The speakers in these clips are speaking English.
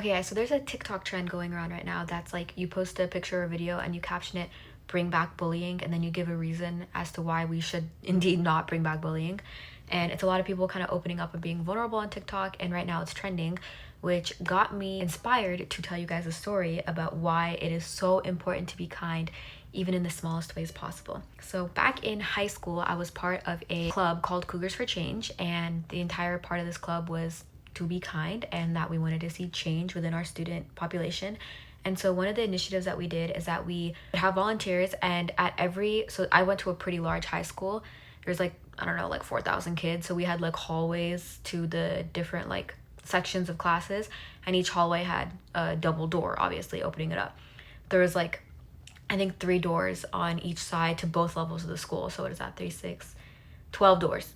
Okay, yeah, so there's a TikTok trend going around right now that's like you post a picture or video and you caption it, bring back bullying, and then you give a reason as to why we should indeed not bring back bullying. And it's a lot of people kind of opening up and being vulnerable on TikTok, and right now it's trending, which got me inspired to tell you guys a story about why it is so important to be kind even in the smallest ways possible. So back in high school, I was part of a club called Cougars for Change, and the entire part of this club was to be kind and that we wanted to see change within our student population. And so one of the initiatives that we did is that we would have volunteers, and so I went to a pretty large high school. There's like, I don't know, like 4,000 kids. So we had like hallways to the different like sections of classes, and each hallway had a double door, obviously opening it up. There was like, I think 3 doors on each side to both levels of the school. So what is that, 3, 6, 12 doors,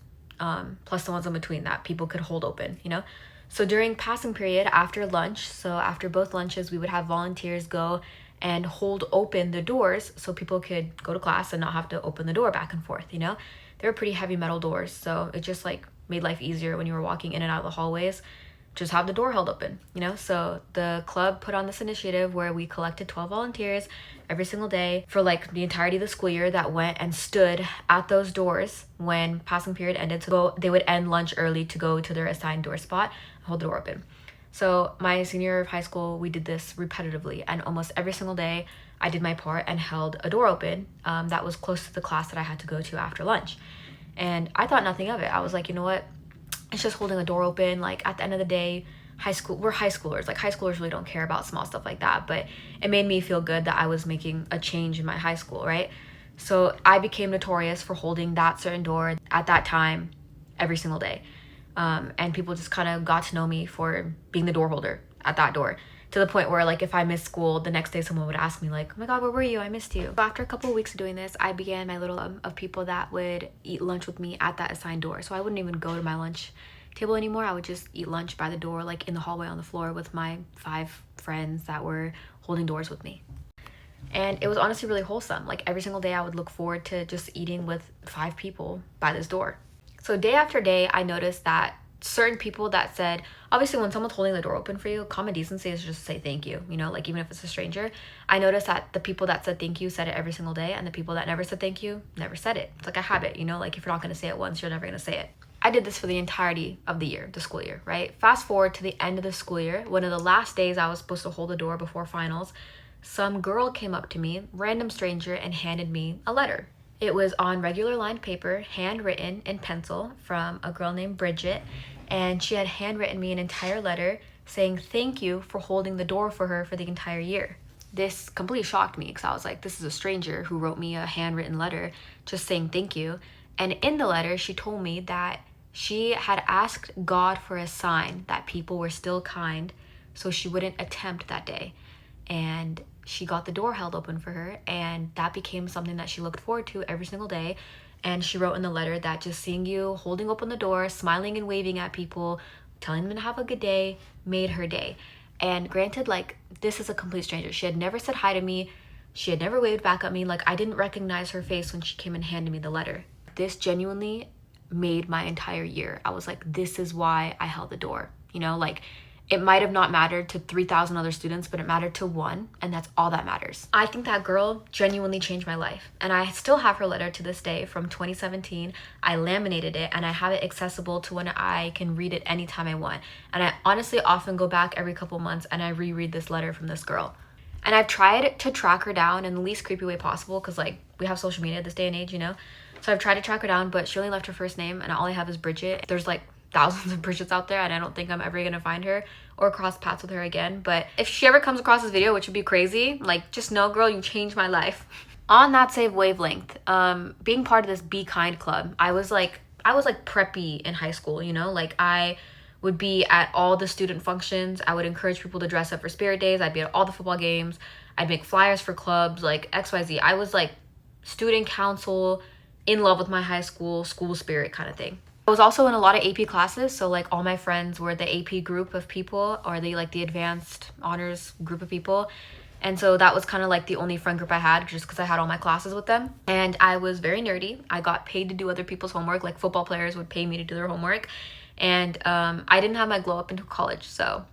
plus the ones in between that people could hold open, you know? So during passing period after lunch, so after both lunches, we would have volunteers go and hold open the doors so people could go to class and not have to open the door back and forth, you know? They were pretty heavy metal doors, so it just like made life easier when you were walking in and out of the hallways. Just have the door held open, you know? So the club put on this initiative where we collected 12 volunteers every single day for like the entirety of the school year that went and stood at those doors when passing period ended. So they would end lunch early to go to their assigned door spot and hold the door open. So my senior year of high school, we did this repetitively, and almost every single day I did my part and held a door open that was close to the class that I had to go to after lunch. And I thought nothing of it. I was like, you know what? It's just holding a door open. Like at the end of the day, we're high schoolers. Like high schoolers really don't care about small stuff like that, but it made me feel good that I was making a change in my high school, right? So I became notorious for holding that certain door at that time every single day. And people just kind of got to know me for being the door holder at that door, to the point where like if I missed school, the next day someone would ask me like, oh my god, where were you? I missed you. So after a couple of weeks of doing this, I began my little of people that would eat lunch with me at that assigned door. So I wouldn't even go to my lunch table anymore. I would just eat lunch by the door, like in the hallway on the floor with my 5 friends that were holding doors with me. And it was honestly really wholesome. Like every single day I would look forward to just eating with 5 people by this door. So day after day, I noticed that certain people that said, obviously when someone's holding the door open for you, common decency is just to say thank you, you know, like even if it's a stranger. I noticed that the people that said thank you said it every single day, and the people that never said thank you never said it. It's like a habit, you know, like if you're not going to say it once, you're never going to say it. I did this for the entirety of the year, the school year, right? Fast forward to the end of the school year, one of the last days I was supposed to hold the door before finals, some girl came up to me, random stranger, and handed me a letter. It was on regular lined paper, handwritten in pencil from a girl named Bridget, and she had handwritten me an entire letter saying thank you for holding the door for her for the entire year. This completely shocked me because I was like, this is a stranger who wrote me a handwritten letter just saying thank you. And in the letter, she told me that she had asked God for a sign that people were still kind so she wouldn't attempt that day. And she got the door held open for her, and that became something that she looked forward to every single day. And she wrote in the letter that just seeing you holding open the door, smiling and waving at people, telling them to have a good day, made her day. And granted, like, this is a complete stranger. She had never said hi to me. She had never waved back at me. Like, I didn't recognize her face when she came and handed me the letter. This genuinely made my entire year. I was like, this is why I held the door. You know, like, it might have not mattered to 3,000 other students, but it mattered to one, and that's all that matters. I think that girl genuinely changed my life, and I still have her letter to this day from 2017. I laminated it, and I have it accessible to when I can read it anytime I want. And I honestly often go back every couple months and I reread this letter from this girl. And I've tried to track her down in the least creepy way possible, because like we have social media this day and age, you know? So I've tried to track her down, but she only left her first name, and all I have is Bridget. There's like thousands of Bridgets out there, and I don't think I'm ever gonna find her or cross paths with her again. But if she ever comes across this video, which would be crazy, like, just know, girl, you changed my life. On that same wavelength, being part of this Be Kind club, I was like preppy in high school, you know? Like, I would be at all the student functions. I would encourage people to dress up for spirit days. I'd be at all the football games. I'd make flyers for clubs, like XYZ. I was like student council, in love with my high school spirit kind of thing. I was also in a lot of AP classes, so like all my friends were the AP group of people, or the advanced honors group of people. And so that was kind of like the only friend group I had, just because I had all my classes with them. And I was very nerdy. I got paid to do other people's homework, like football players would pay me to do their homework. And I didn't have my glow up until college. So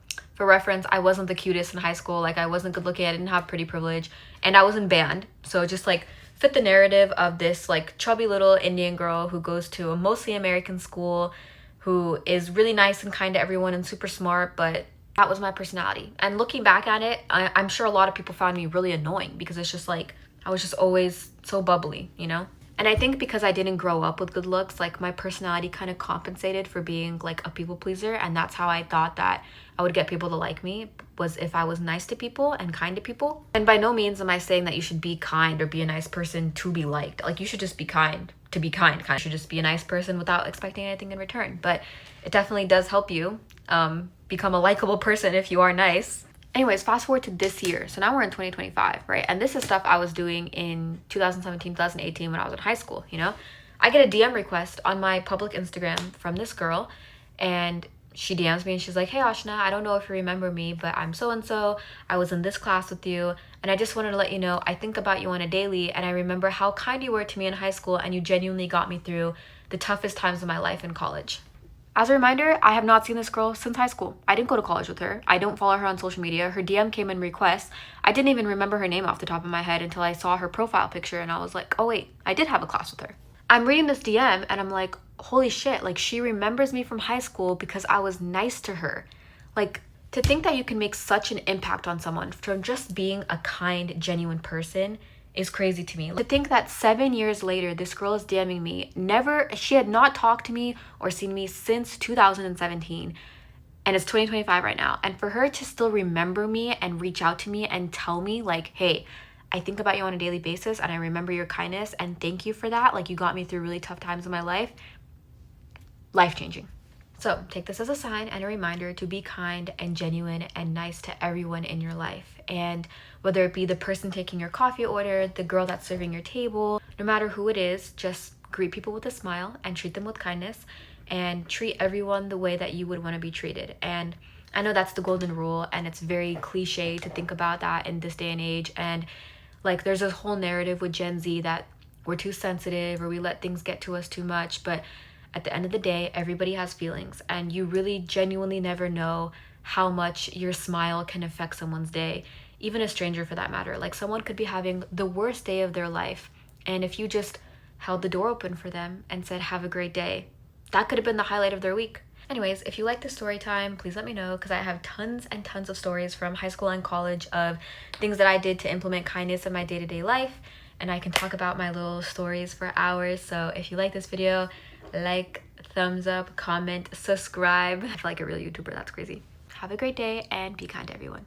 For reference, I wasn't the cutest in high school. Like, I wasn't good looking, I didn't have pretty privilege, and I was in band. So just like fit the narrative of this like chubby little Indian girl who goes to a mostly American school, who is really nice and kind to everyone and super smart, but that was my personality. And looking back at it, I'm sure a lot of people found me really annoying because it's just like, I was just always so bubbly, you know? And I think because I didn't grow up with good looks, like my personality kind of compensated for being like a people pleaser. And that's how I thought that I would get people to like me, was if I was nice to people and kind to people. And by no means am I saying that you should be kind or be a nice person to be liked. Like, you should just be kind to be kind. You should just be a nice person without expecting anything in return. But it definitely does help you become a likable person if you are nice. Anyways, fast forward to this year. So now we're in 2025, right? And this is stuff I was doing in 2017, 2018 when I was in high school, you know? I get a DM request on my public Instagram from this girl, and she DMs me and she's like, "Hey Ashna, I don't know if you remember me, but I'm so-and-so. I was in this class with you, and I just wanted to let you know I think about you on a daily, and I remember how kind you were to me in high school, and you genuinely got me through the toughest times of my life in college." As a reminder, I have not seen this girl since high school. I didn't go to college with her. I don't follow her on social media. Her DM came in requests. I didn't even remember her name off the top of my head until I saw her profile picture, and I was like, oh wait, I did have a class with her. I'm reading this DM and I'm like, holy shit, like, she remembers me from high school because I was nice to her. Like, to think that you can make such an impact on someone from just being a kind, genuine person is crazy to me. To think that 7 years later, this girl is DMing me. She had not talked to me or seen me since 2017, and it's 2025 right now. And for her to still remember me and reach out to me and tell me like, hey, I think about you on a daily basis and I remember your kindness and thank you for that. Like, you got me through really tough times in my life. Life-changing. So take this as a sign and a reminder to be kind and genuine and nice to everyone in your life. And whether it be the person taking your coffee order, the girl that's serving your table, no matter who it is, just greet people with a smile and treat them with kindness and treat everyone the way that you would want to be treated. And I know that's the golden rule, and it's very cliche to think about that in this day and age. And like, there's this whole narrative with Gen Z that we're too sensitive or we let things get to us too much, but at the end of the day, everybody has feelings, and you really genuinely never know how much your smile can affect someone's day, even a stranger for that matter. Like, someone could be having the worst day of their life, and if you just held the door open for them and said, have a great day, that could have been the highlight of their week. Anyways, if you like this story time, please let me know, because I have tons and tons of stories from high school and college of things that I did to implement kindness in my day-to-day life, and I can talk about my little stories for hours. So if you like this video, like, thumbs up, comment, subscribe. I feel like a real YouTuber. That's crazy. Have a great day and be kind to everyone.